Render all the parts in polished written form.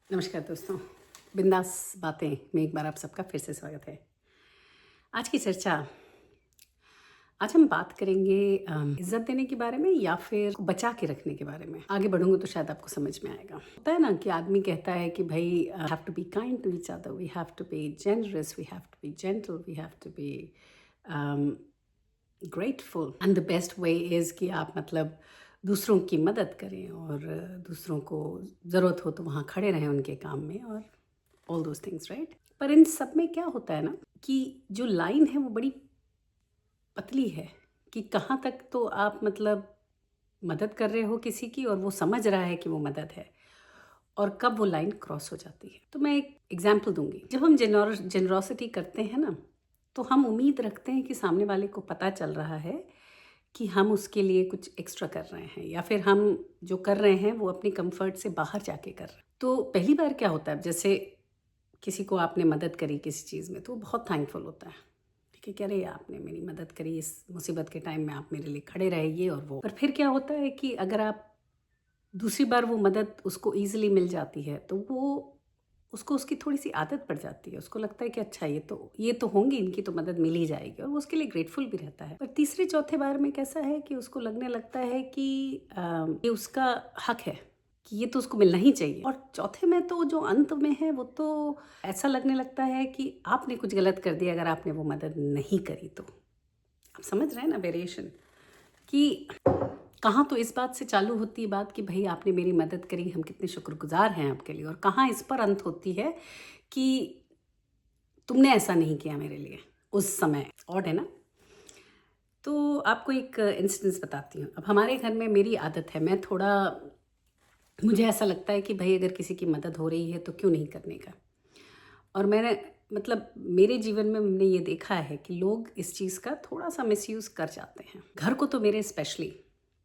नमस्कार दोस्तों, बिंदास बातें में एक बार आप सबका फिर से स्वागत है। आज की चर्चा, आज हम बात करेंगे इज्जत देने के बारे में या फिर बचा के रखने के बारे में। आगे बढ़ूंगे तो शायद आपको समझ में आएगा। होता है ना कि आदमी कहता है कि भाई have to be kind to each other, we have to be generous, we have to be gentle, we have to be grateful and the best way is कि आप मतलब दूसरों की मदद करें और दूसरों को ज़रूरत हो तो वहाँ खड़े रहें उनके काम में और ऑल दोज थिंग्स, राइट। पर इन सब में क्या होता है ना कि जो लाइन है वो बड़ी पतली है कि कहाँ तक तो आप मतलब मदद कर रहे हो किसी की और वो समझ रहा है कि वो मदद है, और कब वो लाइन क्रॉस हो जाती है। तो मैं एक एग्जाम्पल दूंगी। जब हम जेनरोसिटी करते हैं ना, तो हम उम्मीद रखते हैं कि सामने वाले को पता चल रहा है कि हम उसके लिए कुछ एक्स्ट्रा कर रहे हैं, या फिर हम जो कर रहे हैं वो अपनी कंफर्ट से बाहर जाके कर रहे हैं। तो पहली बार क्या होता है, जैसे किसी को आपने मदद करी किसी चीज़ में, तो वो बहुत थैंकफुल होता है, ठीक है, कि अरे आपने मेरी मदद करी, इस मुसीबत के टाइम में आप मेरे लिए खड़े रहे, ये और वो। पर फिर क्या होता है कि अगर आप दूसरी बार वो मदद उसको ईजिली मिल जाती है तो वो उसको उसकी थोड़ी सी आदत पड़ जाती है। उसको लगता है कि अच्छा ये तो होंगी, इनकी तो मदद मिल ही जाएगी, और वो उसके लिए ग्रेटफुल भी रहता है। पर तीसरे चौथे बार में कैसा है कि उसको लगने लगता है कि ये उसका हक है, कि ये तो उसको मिलना ही चाहिए। और चौथे में तो जो अंत में है वो तो ऐसा लगने लगता है कि आपने कुछ गलत कर दिया अगर आपने वो मदद नहीं करी तो। आप समझ रहे हैं ना वेरिएशन, कि कहाँ तो इस बात से चालू होती है बात कि भाई आपने मेरी मदद करी, हम कितने शुक्रगुजार हैं आपके लिए, और कहाँ इस पर अंत होती है कि तुमने ऐसा नहीं किया मेरे लिए उस समय। ऑड है ना। तो आपको एक इंसिडेंस बताती हूँ। अब हमारे घर में मेरी आदत है, मैं थोड़ा, मुझे ऐसा लगता है कि भाई अगर किसी की मदद हो रही है तो क्यों नहीं करने का। और मैंने मतलब मेरे जीवन में हमने ये देखा है कि लोग इस चीज़ का थोड़ा सा मिसयूज़ कर जाते हैं। घर को तो मेरे स्पेशली,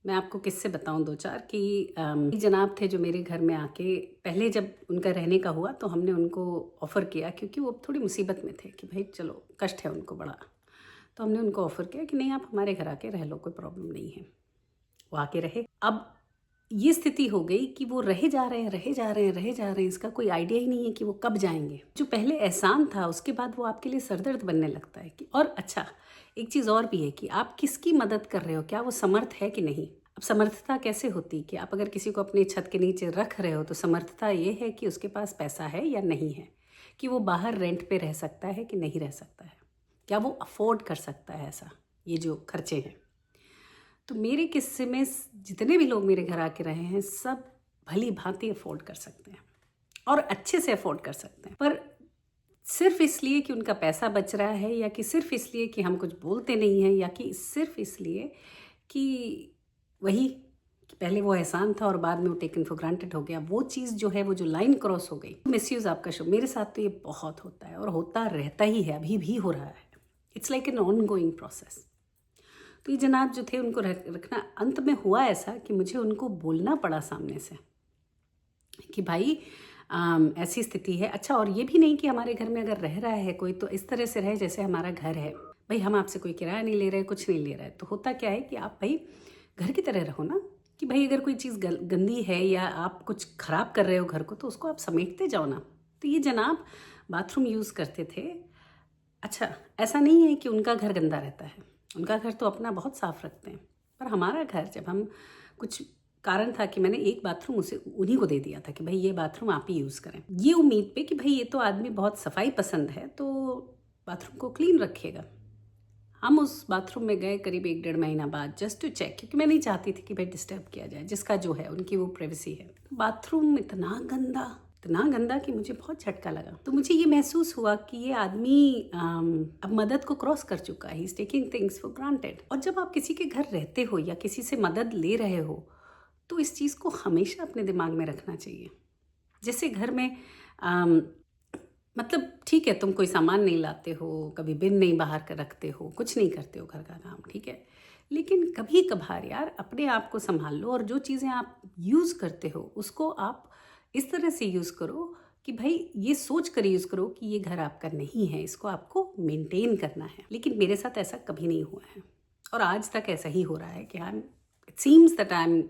मैं आपको किससे बताऊं दो चार कि एक जनाब थे जो मेरे घर में आके, पहले जब उनका रहने का हुआ तो हमने उनको ऑफ़र किया, क्योंकि वो थोड़ी मुसीबत में थे कि भाई चलो कष्ट है उनको बड़ा। तो हमने उनको ऑफ़र किया कि नहीं आप हमारे घर आके रह लो, कोई प्रॉब्लम नहीं है। वो आके रहे। अब ये स्थिति हो गई कि वो रहे जा रहे हैं, रहे जा रहे हैं, रहे जा रहे हैं, इसका कोई आइडिया ही नहीं है कि वो कब जाएंगे। जो पहले एहसान था उसके बाद वो आपके लिए सरदर्द बनने लगता है कि, और अच्छा एक चीज़ और भी है कि आप किसकी मदद कर रहे हो, क्या वो समर्थ है कि नहीं। अब समर्थता कैसे होती कि आप अगर किसी को अपने छत के नीचे रख रहे हो तो समर्थता ये है कि उसके पास पैसा है या नहीं है, कि वो बाहर रेंट पे रह सकता है कि नहीं रह सकता है, क्या वो अफोर्ड कर सकता है ऐसा, ये जो खर्चे हैं। तो मेरे किस्से में जितने भी लोग मेरे घर आके रहे हैं सब भली भांति अफोर्ड कर सकते हैं और अच्छे से अफोर्ड कर सकते हैं, पर सिर्फ इसलिए कि उनका पैसा बच रहा है, या कि सिर्फ इसलिए कि हम कुछ बोलते नहीं हैं, या कि सिर्फ इसलिए कि वही कि पहले वो एहसान था और बाद में वो टेकन फॉर ग्रांटेड हो गया। वो चीज़ जो है, वो जो लाइन क्रॉस हो गई, मिसयूज़ आपका शो। मेरे साथ तो ये बहुत होता है और होता रहता ही है, अभी भी हो रहा है। It's like an on going process. तो ये जनाब जो थे उनको रखना, अंत में हुआ ऐसा कि मुझे उनको बोलना पड़ा सामने से कि भाई ऐसी स्थिति है। अच्छा, और ये भी नहीं कि हमारे घर में अगर रह रहा है कोई तो इस तरह से रहे जैसे हमारा घर है। भाई हम आपसे कोई किराया नहीं ले रहे, कुछ नहीं ले रहे। तो होता क्या है कि आप भाई घर की तरह रहो ना, कि भाई अगर कोई चीज़ गंदी है या आप कुछ ख़राब कर रहे हो घर को, तो उसको आप समेटते जाओ ना। तो ये जनाब बाथरूम यूज़ करते थे। अच्छा, ऐसा नहीं है कि उनका घर गंदा रहता है, उनका घर तो अपना बहुत साफ रखते हैं। पर हमारा घर, जब हम कुछ कारण था कि मैंने एक बाथरूम उसे उन्हीं को दे दिया था कि भाई ये बाथरूम आप ही यूज़ करें, ये उम्मीद पे कि भाई ये तो आदमी बहुत सफाई पसंद है तो बाथरूम को क्लीन रखेगा। हम उस बाथरूम में गए करीब 1 डेढ़ महीना बाद, जस्ट टू चेक, क्योंकि मैं नहीं चाहती थी कि भाई डिस्टर्ब किया जाए, जिसका जो है उनकी वो प्राइवेसी है। बाथरूम इतना गंदा कि मुझे बहुत झटका लगा। तो मुझे ये महसूस हुआ कि ये आदमी अब मदद को क्रॉस कर चुका है, he is taking things for granted. और जब आप किसी के घर रहते हो या किसी से मदद ले रहे हो तो इस चीज़ को हमेशा अपने दिमाग में रखना चाहिए। जैसे घर में मतलब ठीक है, तुम कोई सामान नहीं लाते हो, कभी बिन नहीं बाहर कर रखते हो, कुछ नहीं करते हो घर का काम, ठीक है, लेकिन कभी कभार यार अपने आप को संभाल लो, और जो चीज़ें आप यूज़ करते हो उसको आप इस तरह से यूज़ करो कि भाई ये सोच कर यूज़ करो कि ये घर आपका नहीं है, इसको आपको मेंटेन करना है। लेकिन मेरे साथ ऐसा कभी नहीं हुआ है और आज तक ऐसा ही हो रहा है कि it seems that I am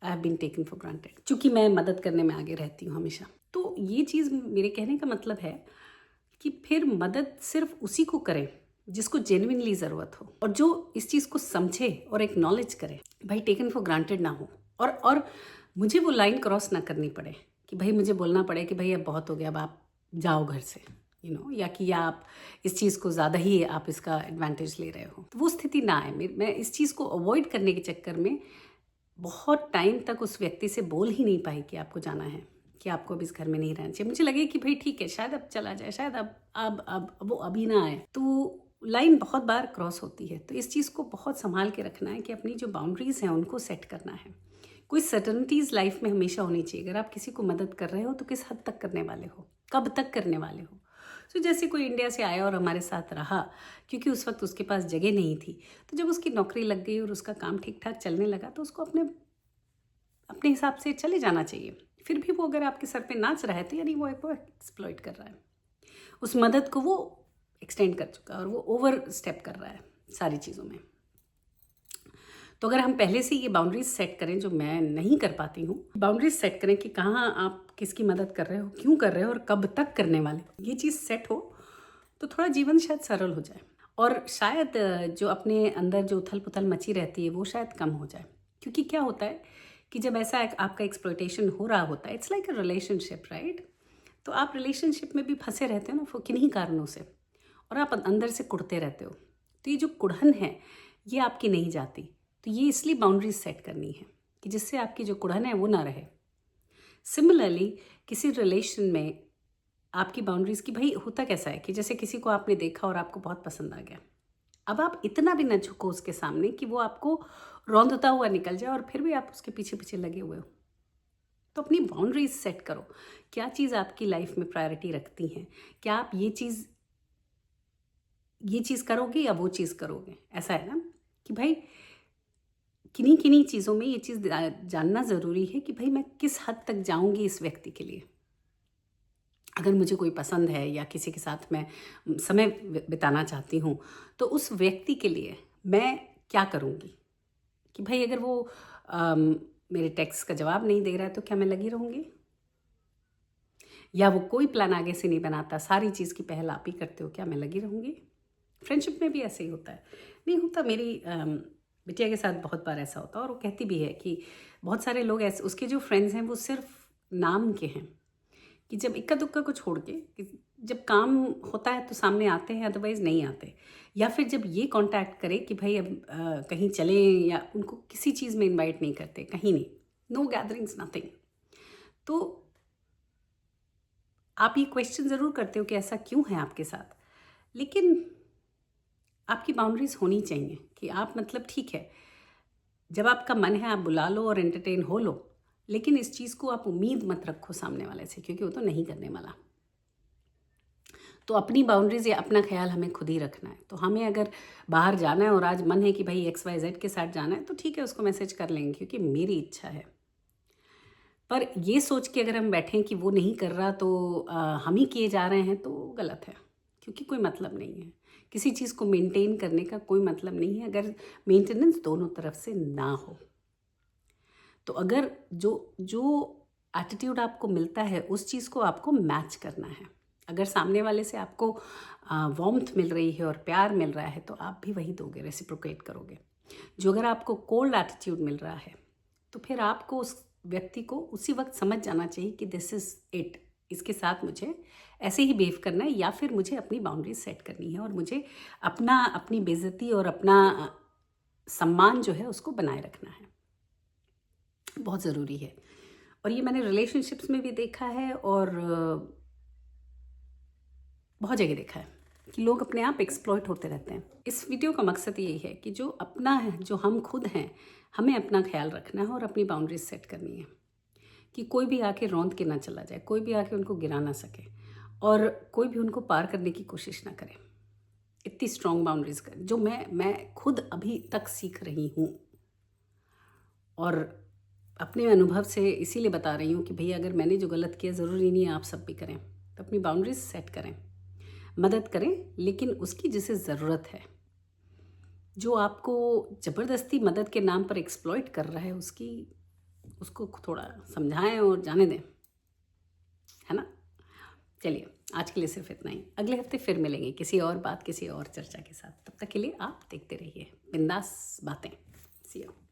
I have been taken for granted, चूँकि मैं मदद करने में आगे रहती हूँ हमेशा। तो ये चीज़ मेरे कहने का मतलब है कि फिर मदद सिर्फ उसी को करें जिसको जेन्युइनली ज़रूरत हो, और जो इस चीज़ को समझे और एक्नॉलेज करे। भाई टेकन फॉर ग्रांटेड ना हो, और मुझे वो लाइन क्रॉस ना करनी पड़े कि भाई मुझे बोलना पड़े कि भाई अब बहुत हो गया, अब आप जाओ घर से, या कि आप इस चीज़ को ज़्यादा ही आप इसका एडवांटेज ले रहे हो। तो वो स्थिति ना आए। मैं इस चीज़ को अवॉइड करने के चक्कर में बहुत टाइम तक उस व्यक्ति से बोल ही नहीं पाई कि आपको जाना है, कि आपको अब इस घर में नहीं रहना चाहिए। मुझे लगे कि भाई ठीक है, शायद अब चला जाए, शायद अब वो अभी ना आए। तो लाइन बहुत बार क्रॉस होती है। तो इस चीज़ को बहुत संभाल के रखना है कि अपनी जो बाउंड्रीज़ हैं उनको सेट करना है। कोई सर्टनिटीज़ लाइफ में हमेशा होनी चाहिए। अगर आप किसी को मदद कर रहे हो तो किस हद तक करने वाले हो, कब तक करने वाले हो। तो जैसे कोई इंडिया से आया और हमारे साथ रहा, क्योंकि उस वक्त उसके पास जगह नहीं थी, तो जब उसकी नौकरी लग गई और उसका काम ठीक ठाक चलने लगा तो उसको अपने हिसाब से चले जाना चाहिए। फिर भी वो अगर आपके सर पे नाच रहा है तो यानी वो एक्सप्लॉइट कर रहा है। उस मदद को वो एक्सटेंड कर चुका है और वो ओवर स्टेप कर रहा है सारी चीज़ों में। तो अगर हम पहले से ये बाउंड्रीज सेट करें, जो मैं नहीं कर पाती हूँ, बाउंड्रीज सेट करें कि कहाँ आप किसकी मदद कर रहे हो, क्यों कर रहे हो और कब तक करने वाले हो, ये चीज़ सेट हो तो थोड़ा जीवन शायद सरल हो जाए, और शायद जो अपने अंदर जो उथल पुथल मची रहती है वो शायद कम हो जाए। क्योंकि क्या होता है कि जब ऐसा आपका एक्सप्लॉयटेशन हो रहा होता है, it's like a relationship, right. तो आप रिलेशनशिप में भी फंसे रहते हो ना किन्हीं कारणों से, और आप अंदर से कुढ़ते रहते हो। तो ये जो कुढ़न है ये आपकी नहीं जाती। तो ये इसलिए बाउंड्रीज सेट करनी है कि जिससे आपकी जो कुढ़न है वो ना रहे। सिमिलरली किसी रिलेशन में आपकी बाउंड्रीज की, भाई होता कैसा है कि जैसे किसी को आपने देखा और आपको बहुत पसंद आ गया, अब आप इतना भी न झुको उसके सामने कि वो आपको रौंदता हुआ निकल जाए और फिर भी आप उसके पीछे पीछे लगे हुए हो। तो अपनी बाउंड्रीज सेट करो। क्या चीज़ आपकी लाइफ में प्रायोरिटी रखती हैं? क्या आप ये चीज़ करोगे या वो चीज़ करोगे? ऐसा है ना कि भाई किन्हीं किन्हीं चीज़ों में ये चीज़ जानना ज़रूरी है कि भाई मैं किस हद तक जाऊंगी इस व्यक्ति के लिए। अगर मुझे कोई पसंद है या किसी के साथ मैं समय बिताना चाहती हूँ तो उस व्यक्ति के लिए मैं क्या करूँगी कि भाई अगर वो मेरे टेक्स्ट का जवाब नहीं दे रहा है तो क्या मैं लगी रहूँगी? या वो कोई प्लान आगे से नहीं बनाता, सारी चीज़ की पहल आप ही करते हो, क्या मैं लगी रहूँगी? फ्रेंडशिप में भी ऐसे ही होता है। नहीं होता, मेरी बिटिया के साथ बहुत बार ऐसा होता है, और वो कहती भी है कि बहुत सारे लोग ऐसे, उसके जो फ्रेंड्स हैं वो सिर्फ नाम के हैं, कि जब इक्का दुक्का को छोड़ के जब काम होता है तो सामने आते हैं, अदरवाइज़ नहीं आते। या फिर जब ये कांटेक्ट करे कि भाई अब कहीं चलें, या उनको किसी चीज़ में इनवाइट नहीं करते, कहीं नहीं, नो गैदरिंग्स, नथिंग। तो आप ये क्वेश्चन ज़रूर करते हो कि ऐसा क्यों है आपके साथ, लेकिन आपकी बाउंड्रीज होनी चाहिए कि आप मतलब ठीक है, जब आपका मन है आप बुला लो और एंटरटेन हो लो, लेकिन इस चीज़ को आप उम्मीद मत रखो सामने वाले से, क्योंकि वो तो नहीं करने वाला। तो अपनी बाउंड्रीज या अपना ख्याल हमें खुद ही रखना है। तो हमें अगर बाहर जाना है और आज मन है कि भाई XYZ के साथ जाना है, तो ठीक है, उसको मैसेज कर लेंगे क्योंकि मेरी इच्छा है। पर ये सोच के अगर हम बैठें कि वो नहीं कर रहा तो हम ही किए जा रहे हैं, तो गलत है, क्योंकि कोई मतलब नहीं है। किसी चीज़ को मेंटेन करने का कोई मतलब नहीं है अगर मेंटेनेंस दोनों तरफ से ना हो। तो अगर जो एटीट्यूड आपको मिलता है उस चीज़ को आपको मैच करना है। अगर सामने वाले से आपको वार्मथ मिल रही है और प्यार मिल रहा है तो आप भी वही दोगे, रेसिप्रोकेट करोगे। जो अगर आपको कोल्ड एटीट्यूड मिल रहा है तो फिर आपको उस व्यक्ति को उसी वक्त समझ जाना चाहिए कि दिस इज़ इट, इसके साथ मुझे ऐसे ही बिहेव करना है, या फिर मुझे अपनी बाउंड्रीज सेट करनी है और मुझे अपनी बेइज्जती और अपना सम्मान जो है उसको बनाए रखना है। बहुत ज़रूरी है। और ये मैंने रिलेशनशिप्स में भी देखा है और बहुत जगह देखा है कि लोग अपने आप एक्सप्लॉइट होते रहते हैं। इस वीडियो का मकसद यही है कि जो अपना है, जो हम खुद हैं, हमें अपना ख्याल रखना है और अपनी बाउंड्रीज सेट करनी है कि कोई भी आके रौंद के ना चला जाए, कोई भी आके उनको गिरा ना सके और कोई भी उनको पार करने की कोशिश ना करे। इतनी स्ट्रॉन्ग बाउंड्रीज कर जो मैं खुद अभी तक सीख रही हूँ, और अपने अनुभव से इसीलिए बता रही हूँ कि भैया अगर मैंने जो गलत किया, ज़रूरी नहीं है आप सब भी करें। तो अपनी बाउंड्रीज सेट करें, मदद करें, लेकिन उसकी जिसे ज़रूरत है। जो आपको ज़बरदस्ती मदद के नाम पर एक्सप्लॉइट कर रहा है, उसकी उसको थोड़ा समझाएं और जाने दें, है ना। चलिए आज के लिए सिर्फ इतना ही। अगले हफ्ते फिर मिलेंगे किसी और बात, किसी और चर्चा के साथ। तब तक के लिए आप देखते रहिए बिंदास बातें। सी यू।